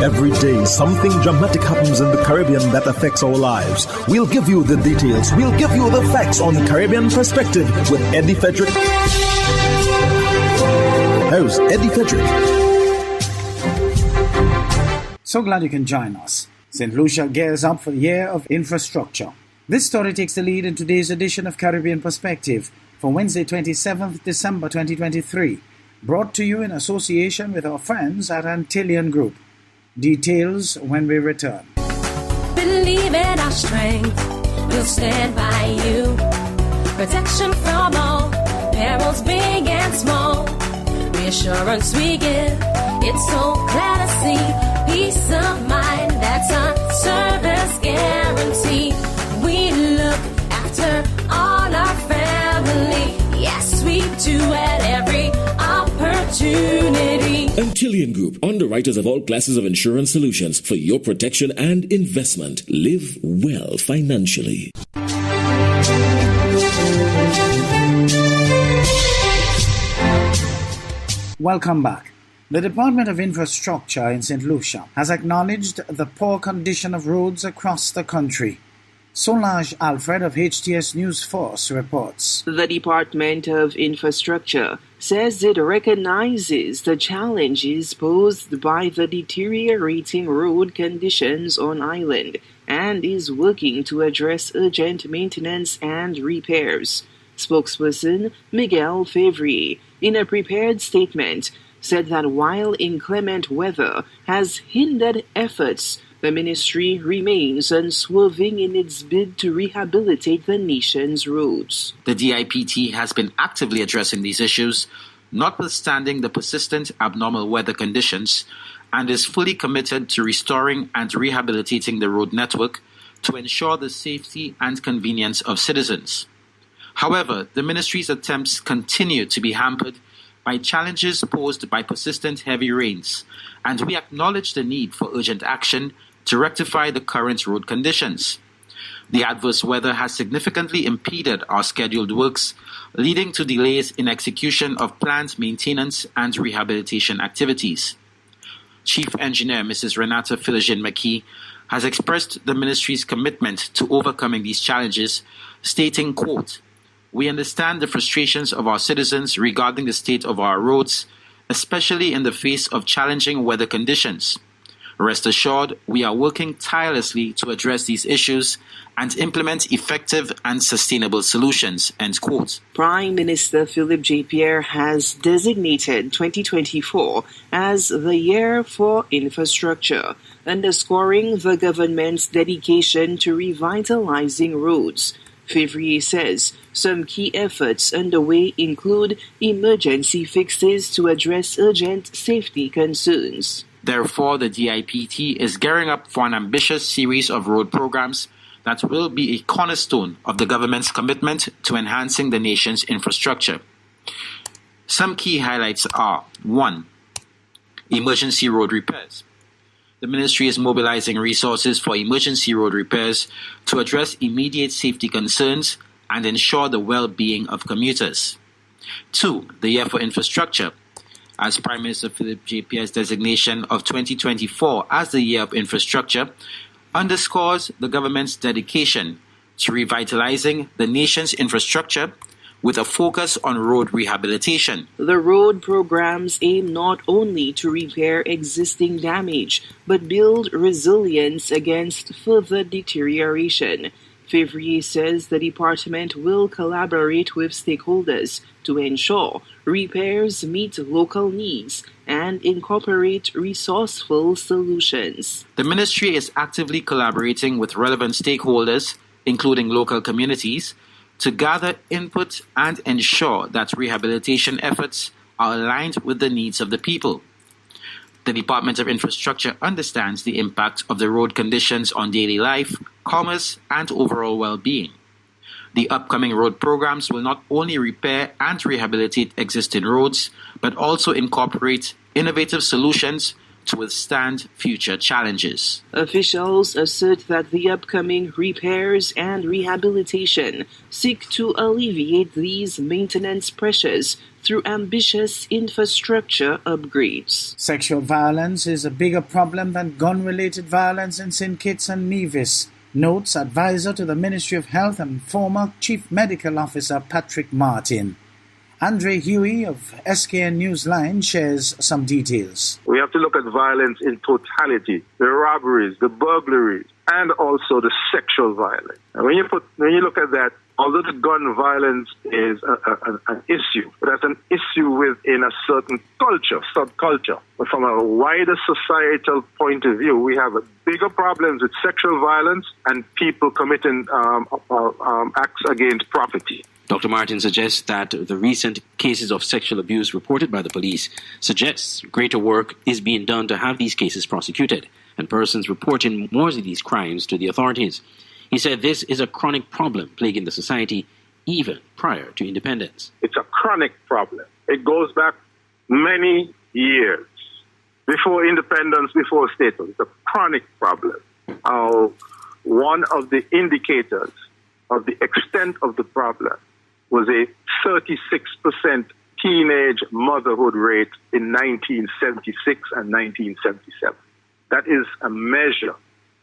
Every day, something dramatic happens in the Caribbean that affects our lives. We'll give you the details. We'll give you the facts on Caribbean Perspective with Eddie Frederick. Here's Eddie Frederick. So glad you can join us. St. Lucia gears up for the Year of Infrastructure. This story takes the lead in today's edition of Caribbean Perspective for Wednesday, 27th December 2023, brought to you in association with our friends at Antillian Group. Details when we return. Believe in our strength, we'll stand by you. Protection from all, perils big and small. Reassurance we give, it's so glad to see. Peace of mind, that's our service guarantee. We look after all our family. Yes, we do at every opportunity. Antillian Group, underwriters of all classes of insurance solutions for your protection and investment. Live well financially. Welcome back. The Department of Infrastructure in St. Lucia has acknowledged the poor condition of roads across the country. Solange Alfred of HTS News Force reports. The Department of Infrastructure says it recognizes the challenges posed by the deteriorating road conditions on island and is working to address urgent maintenance and repairs. Spokesperson Miguel Fevrier, in a prepared statement, said that while inclement weather has hindered efforts, the ministry remains unswerving in its bid to rehabilitate the nation's roads. The DIPT has been actively addressing these issues, notwithstanding the persistent abnormal weather conditions, and is fully committed to restoring and rehabilitating the road network to ensure the safety and convenience of citizens. However, the ministry's attempts continue to be hampered by challenges posed by persistent heavy rains, and we acknowledge the need for urgent action to rectify the current road conditions. The adverse weather has significantly impeded our scheduled works, leading to delays in execution of planned maintenance and rehabilitation activities. Chief Engineer Mrs. Renata Philogene McKee has expressed the ministry's commitment to overcoming these challenges, stating, quote, "We understand the frustrations of our citizens regarding the state of our roads, especially in the face of challenging weather conditions. Rest assured, we are working tirelessly to address these issues and implement effective and sustainable solutions," end quote. Prime Minister Philip J. Pierre has designated 2024 as the Year for Infrastructure, underscoring the government's dedication to revitalizing roads. Fevrier says some key efforts underway include emergency fixes to address urgent safety concerns. Therefore, the DIPT is gearing up for an ambitious series of road programs that will be a cornerstone of the government's commitment to enhancing the nation's infrastructure. Some key highlights are: 1. Emergency road repairs. The ministry is mobilizing resources for emergency road repairs to address immediate safety concerns and ensure the well-being of commuters. 2. The Year for Infrastructure. As Prime Minister Philip J. Pierre's designation of 2024 as the Year of Infrastructure underscores the government's dedication to revitalizing the nation's infrastructure with a focus on road rehabilitation. The road programs aim not only to repair existing damage, but build resilience against further deterioration. Fevrier says the department will collaborate with stakeholders to ensure repairs meet local needs and incorporate resourceful solutions. The ministry is actively collaborating with relevant stakeholders, including local communities, to gather input and ensure that rehabilitation efforts are aligned with the needs of the people. The Department of Infrastructure understands the impact of the road conditions on daily life, commerce, and overall well-being. The upcoming road programs will not only repair and rehabilitate existing roads, but also incorporate innovative solutions to withstand future challenges. Officials assert that the upcoming repairs and rehabilitation seek to alleviate these maintenance pressures through ambitious infrastructure upgrades. Sexual violence is a bigger problem than gun-related violence in St. Kitts and Nevis, notes advisor to the Ministry of Health and former Chief Medical Officer Patrick Martin. Andre Huey of SKN Newsline shares some details. We have to look at violence in totality, the robberies, the burglaries, and also the sexual violence. And when you look at that, although the gun violence is an issue, but that's an issue within a certain culture, subculture. But from a wider societal point of view, we have bigger problems with sexual violence and people committing acts against property. Dr. Martin suggests that the recent cases of sexual abuse reported by the police suggests greater work is being done to have these cases prosecuted and persons reporting more of these crimes to the authorities. He said this is a chronic problem plaguing the society even prior to independence. It's a chronic problem. It goes back many years. Before independence, before statehood, it's a chronic problem. One of the indicators of the extent of the problem was a 36% teenage motherhood rate in 1976 and 1977. That is a measure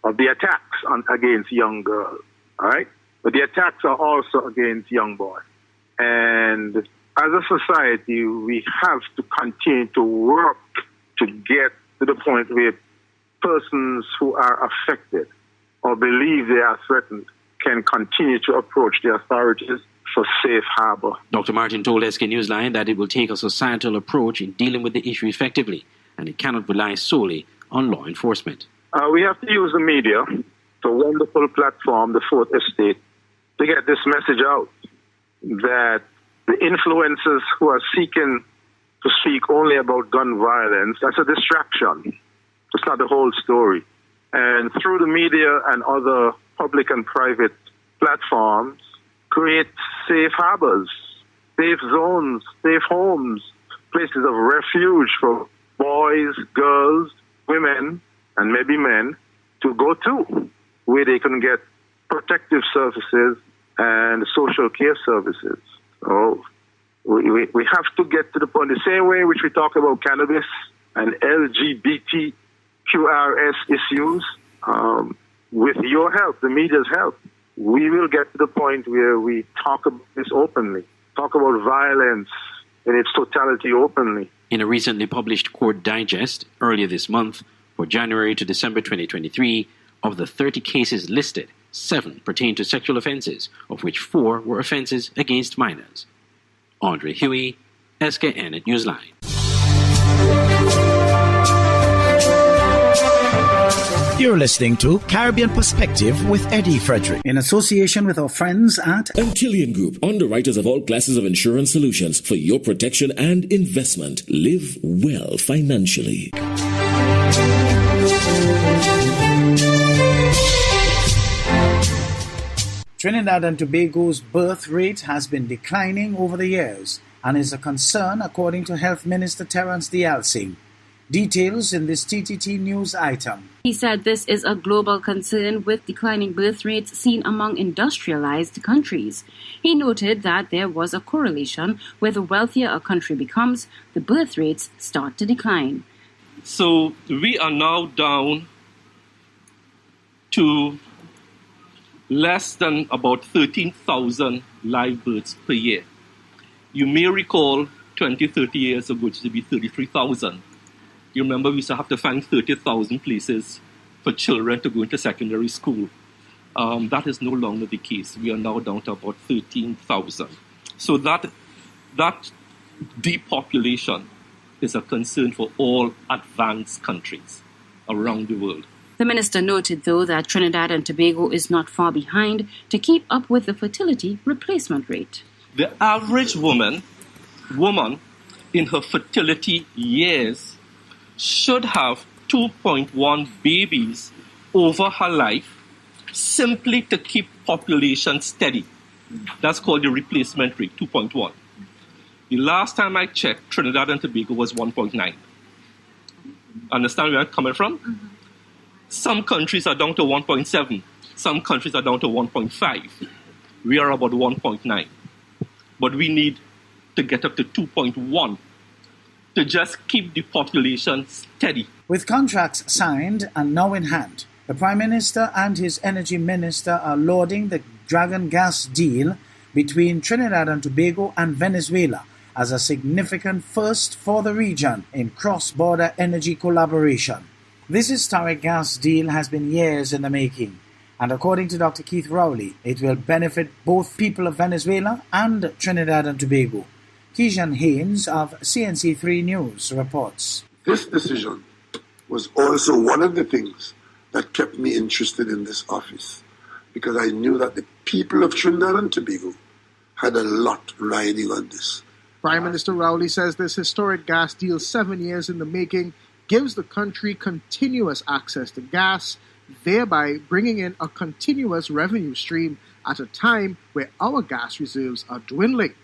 of the attacks against young girls, all right? But the attacks are also against young boys. And as a society, we have to continue to work to get to the point where persons who are affected or believe they are threatened can continue to approach the authorities for safe harbor. Dr. Martin told SK Newsline that it will take a societal approach in dealing with the issue effectively, and it cannot rely solely on law enforcement. We have to use the media, the wonderful platform, the Fourth Estate, to get this message out that the influencers who are seeking to speak only about gun violence, that's a distraction. It's not the whole story. And through the media and other public and private platforms, create safe harbors, safe zones, safe homes, places of refuge for boys, girls, women, and maybe men to go to, where they can get protective services and social care services. So we have to get to the point, the same way which we talk about cannabis and LGBTQRS issues, with your help, the media's help, we will get to the point where we talk about this openly, talk about violence in its totality openly. In a recently published court digest earlier this month, for January to December 2023, of the 30 cases listed, 7 pertain to sexual offences, of which 4 were offences against minors. Andre Huey, SKN at Newsline. You're listening to Caribbean Perspective with Eddie Frederick, in association with our friends at Antillean Group, underwriters of all classes of insurance solutions for your protection and investment. Live well financially. Trinidad and Tobago's birth rate has been declining over the years and is a concern according to Health Minister Terence D'Alsing. Details in this TTT News item. He said this is a global concern with declining birth rates seen among industrialized countries. He noted that there was a correlation where the wealthier a country becomes, the birth rates start to decline. So we are now down to less than about 13,000 live births per year. You may recall 20, 30 years ago it used to be 33,000. You remember we used to have to find 30,000 places for children to go into secondary school. That is no longer the case. We are now down to about 13,000. So that depopulation is a concern for all advanced countries around the world. The minister noted, though, that Trinidad and Tobago is not far behind to keep up with the fertility replacement rate. The average woman in her fertility years should have 2.1 babies over her life simply to keep population steady. That's called the replacement rate, 2.1. The last time I checked, Trinidad and Tobago was 1.9. Understand where I'm coming from? Mm-hmm. Some countries are down to 1.7. Some countries are down to 1.5. We are about 1.9. But we need to get up to 2.1 to just keep the population steady. With contracts signed and now in hand, the Prime Minister and his Energy Minister are lauding the Dragon gas deal between Trinidad and Tobago and Venezuela as a significant first for the region in cross-border energy collaboration. This historic gas deal has been years in the making, and according to Dr. Keith Rowley, it will benefit both people of Venezuela and Trinidad and Tobago. Keishan Haynes of CNC3 News reports. This decision was also one of the things that kept me interested in this office, because I knew that the people of Trinidad and Tobago had a lot riding on this. Prime Minister Rowley says this historic gas deal, 7 years in the making, gives the country continuous access to gas, thereby bringing in a continuous revenue stream at a time where our gas reserves are dwindling.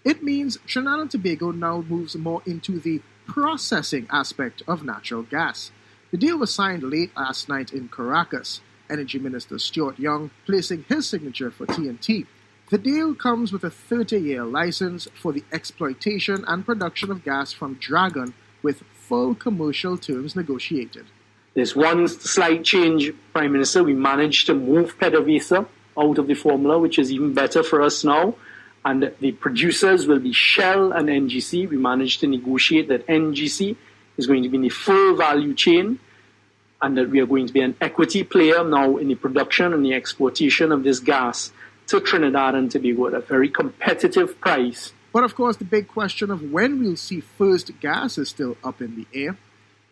It means Trinidad and Tobago now moves more into the processing aspect of natural gas. The deal was signed late last night in Caracas, Energy Minister Stuart Young placing his signature for TNT. The deal comes with a 30-year license for the exploitation and production of gas from Dragon, with full commercial terms negotiated. There's one slight change, Prime Minister. We managed to move PDVSA out of the formula, which is even better for us now. And the producers will be Shell and NGC. We managed to negotiate that NGC is going to be in the full value chain, and that we are going to be an equity player now in the production and the exportation of this gas to Trinidad and Tobago at a very competitive price. But of course, the big question of when we'll see first gas is still up in the air.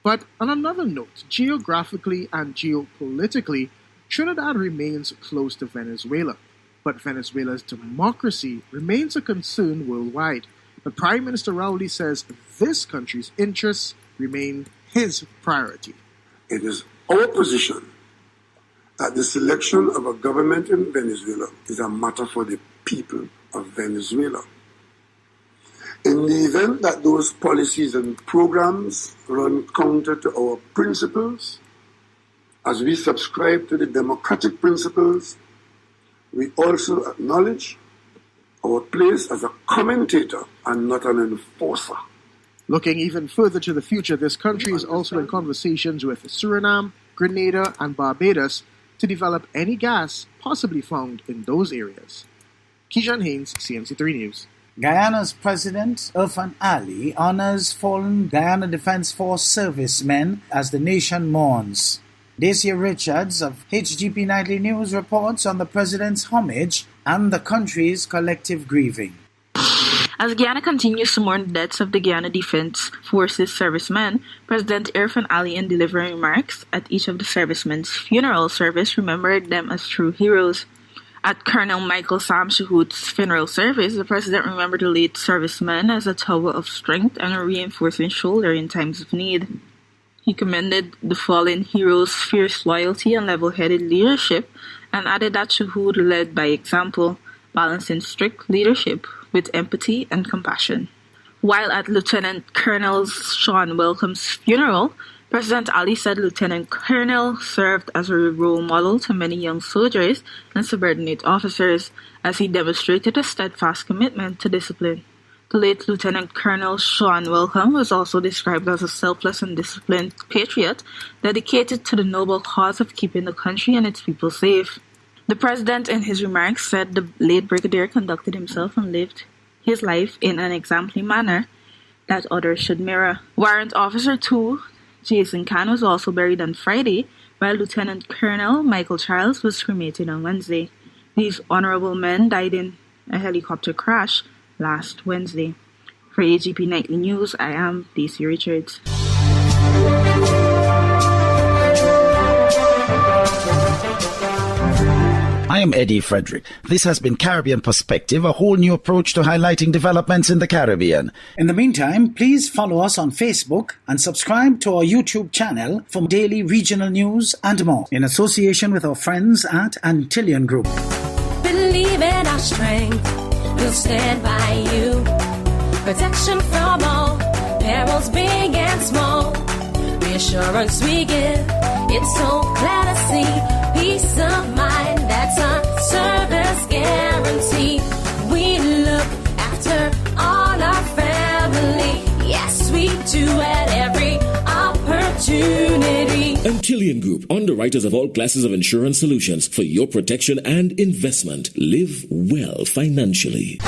But on another note, geographically and geopolitically, Trinidad remains close to Venezuela. But Venezuela's democracy remains a concern worldwide. But Prime Minister Rowley says this country's interests remain his priority. It is our position that the selection of a government in Venezuela is a matter for the people of Venezuela. In the event that those policies and programs run counter to our principles, as we subscribe to the democratic principles, we also acknowledge our place as a commentator and not an enforcer. Looking even further to the future, this country is also in conversations with Suriname, Grenada, and Barbados to develop any gas possibly found in those areas. Keishan Haynes, CNC3 News. Guyana's President Irfan Ali honors fallen Guyana Defense Force servicemen as the nation mourns. Dacia Richards of HGP Nightly News reports on the President's homage and the country's collective grieving. As Guyana continues to mourn the deaths of the Guyana Defense Forces servicemen, President Irfan Ali, in delivering remarks at each of the servicemen's funeral service, remembered them as true heroes. At Colonel Michael Sam Shahood's funeral service, the President remembered the late serviceman as a tower of strength and a reinforcing shoulder in times of need. He commended the fallen hero's fierce loyalty and level-headed leadership, and added that Shahood led by example, balancing strict leadership with empathy and compassion. While at Lieutenant Colonel Sean Welcome's funeral, President Ali said Lieutenant Colonel served as a role model to many young soldiers and subordinate officers as he demonstrated a steadfast commitment to discipline. The late Lieutenant Colonel Sean Welcome was also described as a selfless and disciplined patriot dedicated to the noble cause of keeping the country and its people safe. The President, in his remarks, said the late Brigadier conducted himself and lived his life in an exemplary manner that others should mirror. Warrant Officer 2, Jason Khan, was also buried on Friday, while Lieutenant Colonel Michael Charles was cremated on Wednesday. These honorable men died in a helicopter crash last Wednesday. For AGP Nightly News, I am Dacia Richards. I am Eddie Frederick. This has been Caribbean Perspective, a whole new approach to highlighting developments in the Caribbean. In the meantime, please follow us on Facebook and subscribe to our YouTube channel for daily regional news and more, in association with our friends at Antillian Group. Believe in our strength, we'll stand by you. Protection from all perils, big and small. Reassurance we give, it's so clear to see. Peace of mind, that's our service guarantee. We look after all our Killian Group, underwriters of all classes of insurance solutions for your protection and investment. Live well financially.